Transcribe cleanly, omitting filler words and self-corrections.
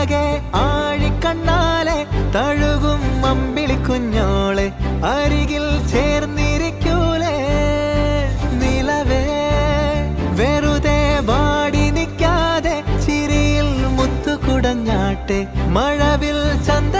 അഴകെ ആഴിക്കണ്ണാലെ തഴുകും അമ്പിളി കുഞ്ഞോളെ അരികിൽ ചേർന്നിരിക്കൂലേ നിലവേ വെറുതെ വാടി നിൽക്കാതെ ചിരിയിൽ മുത്തുകുടഞ്ഞാട്ടെ മഴവിൽ ചന്ദ